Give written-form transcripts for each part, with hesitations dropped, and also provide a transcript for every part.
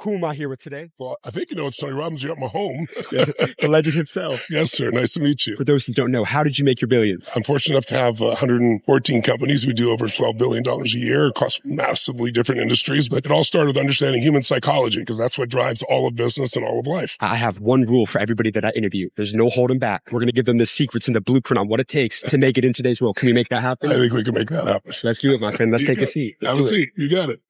Who am I here with today? Well, I think you know it's Tony Robbins. You're at my home. The legend himself. Yes, sir. Nice to meet you. For those who don't know, how did you make your billions? I'm fortunate enough to have 114 companies. We do over $12 billion a year across massively different industries. But it all started with understanding human psychology, because that's what drives all of business and all of life. I have one rule for everybody that I interview. There's no holding back. We're going to give them the secrets and the blueprint on what it takes to make it in today's world. Can we make that happen? I think we can make that happen. Let's do it, my friend. Let's take a seat. Have a seat. You got it.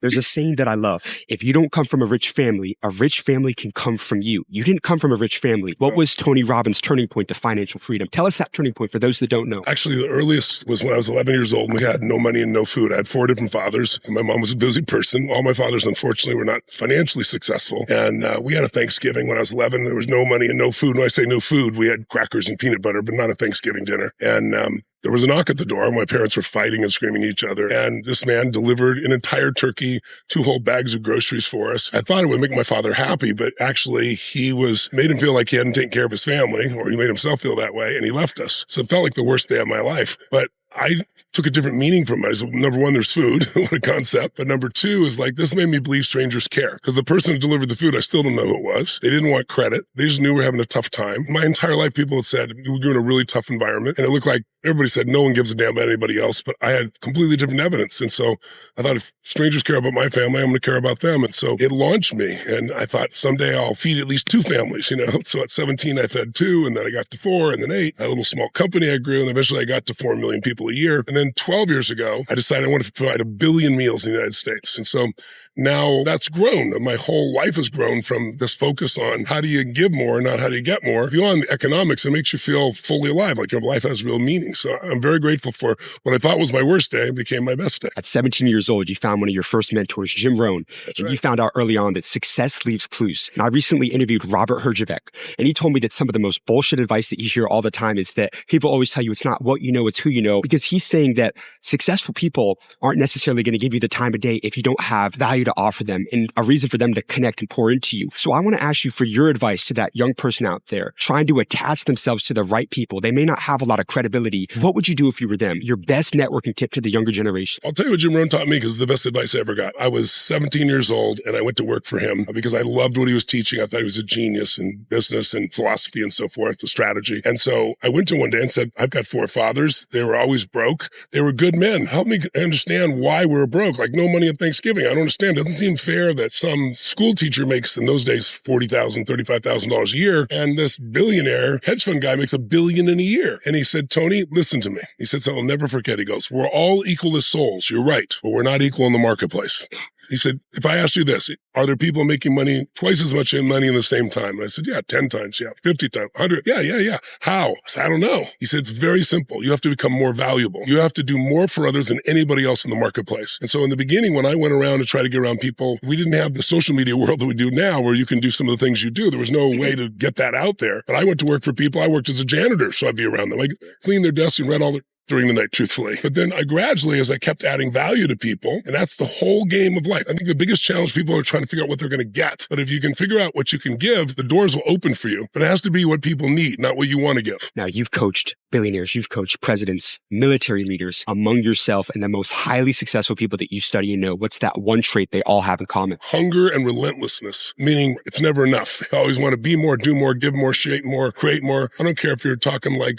There's a saying that I love. If you don't come from a rich family can come from you. You didn't come from a rich family. What was Tony Robbins' turning point to financial freedom? Tell us that turning point for those that don't know. Actually, the earliest was when I was 11 years old and we had no money and no food. I had 4 different fathers, and my mom was a busy person. All my fathers, unfortunately, were not financially successful. And we had a Thanksgiving when I was 11. There was no money and no food. When I say no food, we had crackers and peanut butter, but not a Thanksgiving dinner. And there was a knock at the door. My parents were fighting and screaming at each other. And this man delivered an entire turkey, 2 whole bags of groceries for us. I thought it would make my father happy, but actually made him feel like he hadn't taken care of his family, or he made himself feel that way, and he left us. So it felt like the worst day of my life. But I took a different meaning from it. Number 1, there's food. What a concept. But number 2 is like, this made me believe strangers care. Because the person who delivered the food, I still don't know who it was. They didn't want credit. They just knew we were having a tough time. My entire life, people had said, you're in a really tough environment. And it looked like everybody said, no one gives a damn about anybody else. But I had completely different evidence. And so I thought, if strangers care about my family, I'm going to care about them. And so it launched me. And I thought, someday I'll feed at least 2 families, So at 17, I fed 2, and then I got to 4, and then 8. I had a little small company I grew, and eventually I got to 4 million people a year. And then 12 years ago, I decided I wanted to provide 1 billion meals in the United States. And so now that's grown. My whole life has grown from this focus on how do you give more, not how do you get more. Beyond the economics, it makes you feel fully alive, like your life has real meaning. So I'm very grateful for what I thought was my worst day became my best day. At 17 years old, you found one of your first mentors, Jim Rohn. That's and right. You found out early on that success leaves clues. And I recently interviewed Robert Herjavec, and he told me that some of the most bullshit advice that you hear all the time is that people always tell you it's not what you know, it's who you know. Because he's saying that successful people aren't necessarily going to give you the time of day if you don't have value to offer them and a reason for them to connect and pour into you. So I want to ask you for your advice to that young person out there trying to attach themselves to the right people. They may not have a lot of credibility. What would you do if you were them? Your best networking tip to the younger generation. I'll tell you what Jim Rohn taught me, because it's the best advice I ever got. I was 17 years old and I went to work for him because I loved what he was teaching. I thought he was a genius in business and philosophy and so forth, the strategy. And so I went to one day and said, I've got 4 fathers. They were always broke. They were good men. Help me understand why we're broke. Like, no money at Thanksgiving. I don't understand. It doesn't seem fair that some school teacher makes, in those days, $40,000, $35,000 a year, and this billionaire hedge fund guy makes $1 billion in a year. And he said, Tony, listen to me. He said something I'll never forget. He goes, we're all equal as souls. You're right, but we're not equal in the marketplace. He said, if I asked you this, are there people making money, twice as much money in the same time? And I said, yeah, 10 times, yeah, 50 times, 100. Yeah. How? I said, I don't know. He said, it's very simple. You have to become more valuable. You have to do more for others than anybody else in the marketplace. And so in the beginning, when I went around to try to get around people, we didn't have the social media world that we do now, where you can do some of the things you do. There was no way to get that out there. But I went to work for people. I worked as a janitor, so I'd be around them. I cleaned their desks and read all their during the night, truthfully. But then I gradually, as I kept adding value to people, and that's the whole game of life. I think the biggest challenge, people are trying to figure out what they're going to get. But if you can figure out what you can give, the doors will open for you. But it has to be what people need, not what you want to give. Now, you've coached billionaires, you've coached presidents, military leaders. Among yourself and the most highly successful people that you study and know, what's that one trait they all have in common? Hunger and relentlessness, meaning it's never enough. They always want to be more, do more, give more, shape more, create more. I don't care if you're talking like,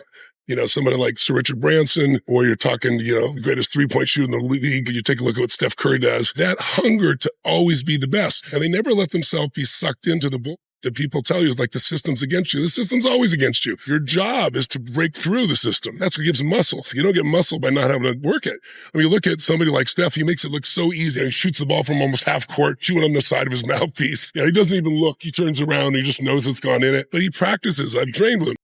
somebody like Sir Richard Branson, or you're talking, the greatest 3-point shooter in the league. You take a look at what Steph Curry does. That hunger to always be the best. And they never let themselves be sucked into the bull that people tell you is like the system's against you. The system's always against you. Your job is to break through the system. That's what gives muscle. You don't get muscle by not having to work it. I mean, you look at somebody like Steph, he makes it look so easy. He shoots the ball from almost half court, chewing on the side of his mouthpiece. He doesn't even look. He turns around and he just knows it's gone in it. But he practices. I've trained with him.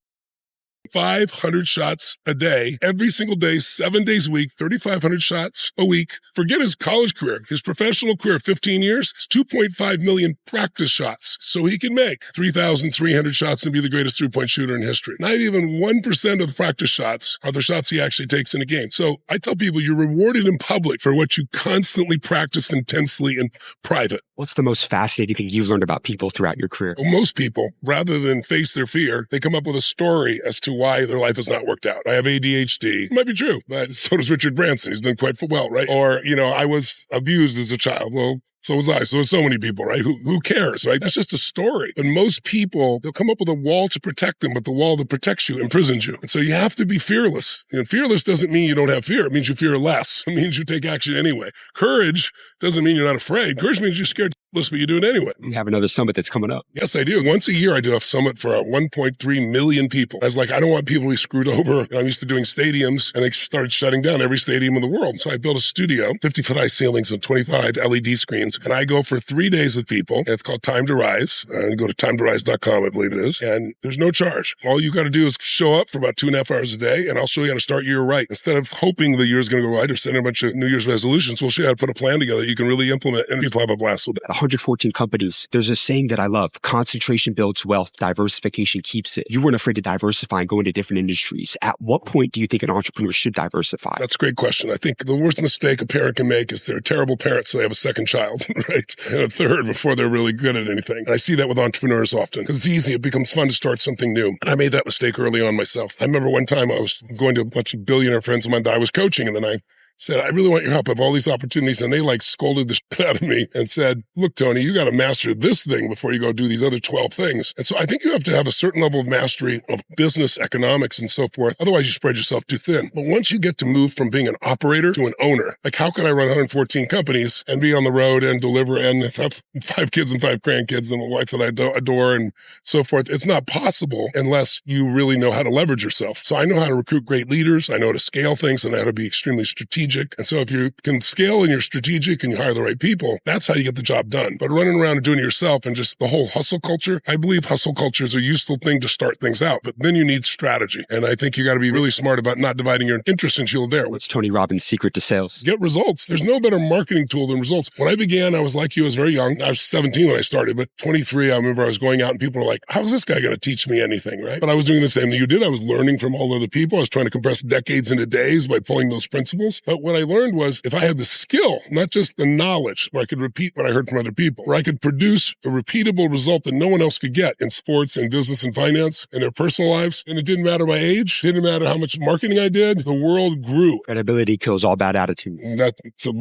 500 shots a day, every single day, 7 days a week, 3,500 shots a week. Forget his college career, his professional career, 15 years, it's 2.5 million practice shots. So he can make 3,300 shots and be the greatest 3-point shooter in history. Not even 1% of the practice shots are the shots he actually takes in a game. So I tell people, you're rewarded in public for what you constantly practice intensely in private. What's the most fascinating thing you've learned about people throughout your career? Well, most people, rather than face their fear, they come up with a story as to why their life has not worked out. I have ADHD. It might be true, but so does Richard Branson. He's done quite well, right? Or, I was abused as a child. Well, So was I. So was so many people, right? Who cares, right? That's just a story. But most people, they'll come up with a wall to protect them, but the wall that protects you imprisons you. And so you have to be fearless. And fearless doesn't mean you don't have fear. It means you fear less. It means you take action anyway. Courage doesn't mean you're not afraid. Courage means you're scared, but you do it anyway. You have another summit that's coming up. Yes, I do. Once a year, I do a summit for 1.3 million people. I was like, I don't want people to be screwed over. I'm used to doing stadiums, and they started shutting down every stadium in the world. So I built a studio, 50-foot high ceilings and 25 LED screens. And I go for 3 days with people, and it's called Time to Rise. Go to timetorise.com, I believe it is. And there's no charge. All you got to do is show up for about 2.5 hours a day, and I'll show you how to start your year right. Instead of hoping the year's going to go right or setting a bunch of New Year's resolutions, we'll show you how to put a plan together you can really implement, and people have a blast with it. 114 companies. There's a saying that I love. Concentration builds wealth. Diversification keeps it. You weren't afraid to diversify and go into different industries. At what point do you think an entrepreneur should diversify? That's a great question. I think the worst mistake a parent can make is they're a terrible parent, so they have a second child, right? And a third before they're really good at anything. And I see that with entrepreneurs often because it's easy. It becomes fun to start something new. And I made that mistake early on myself. I remember one time I was going to a bunch of billionaire friends of mine that I was coaching, and then I said, I really want your help. I have all these opportunities. And they scolded the shit out of me and said, look, Tony, you got to master this thing before you go do these other 12 things. And so I think you have to have a certain level of mastery of business, economics, and so forth. Otherwise, you spread yourself too thin. But once you get to move from being an operator to an owner, how could I run 114 companies and be on the road and deliver and have 5 kids and 5 grandkids and a wife that I adore and so forth? It's not possible unless you really know how to leverage yourself. So I know how to recruit great leaders. I know how to scale things and how to be extremely strategic. And so if you can scale and you're strategic and you hire the right people, that's how you get the job done. But running around and doing it yourself and just the whole hustle culture, I believe hustle culture is a useful thing to start things out. But then you need strategy. And I think you got to be really smart about not dividing your interest and shield there. What's Tony Robbins' secret to sales? Get results. There's no better marketing tool than results. When I began, I was like you, I was very young. I was 17 when I started, but 23, I remember I was going out and people were like, how's this guy going to teach me anything, right? But I was doing the same thing you did. I was learning from all other people. I was trying to compress decades into days by pulling those principles. But what I learned was if I had the skill, not just the knowledge, where I could repeat what I heard from other people, where I could produce a repeatable result that no one else could get in sports and business and finance and their personal lives. And it didn't matter my age, didn't matter how much marketing I did. The world grew. Credibility kills all bad attitudes. That's a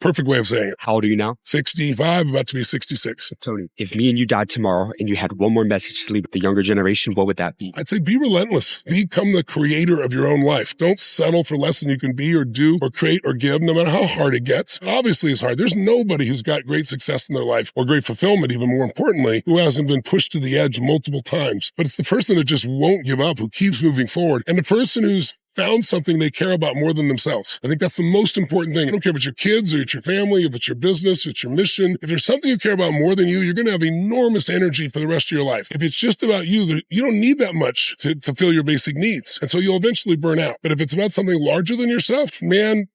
perfect way of saying it. How old are you now? 65, about to be 66. Tony, if me and you died tomorrow and you had one more message to leave with the younger generation, what would that be? I'd say be relentless. Become the creator of your own life. Don't settle for less than you can be or do or create or give, no matter how hard it gets. Obviously, it's hard. There's nobody who's got great success in their life or great fulfillment, even more importantly, who hasn't been pushed to the edge multiple times. But it's the person that just won't give up, who keeps moving forward, and the person who's found something they care about more than themselves. I think that's the most important thing. I don't care if it's your kids or it's your family, if it's your business, it's your mission. If there's something you care about more than you, you're going to have enormous energy for the rest of your life. If it's just about you, you don't need that much to fulfill your basic needs. And so you'll eventually burn out. But if it's about something larger than yourself, man,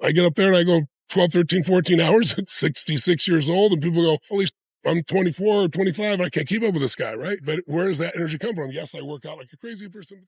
I get up there and I go 12, 13, 14 hours at 66 years old and people go, holy I'm 24 or 25 and I can't keep up with this guy, right? But where does that energy come from? Yes, I work out like a crazy person.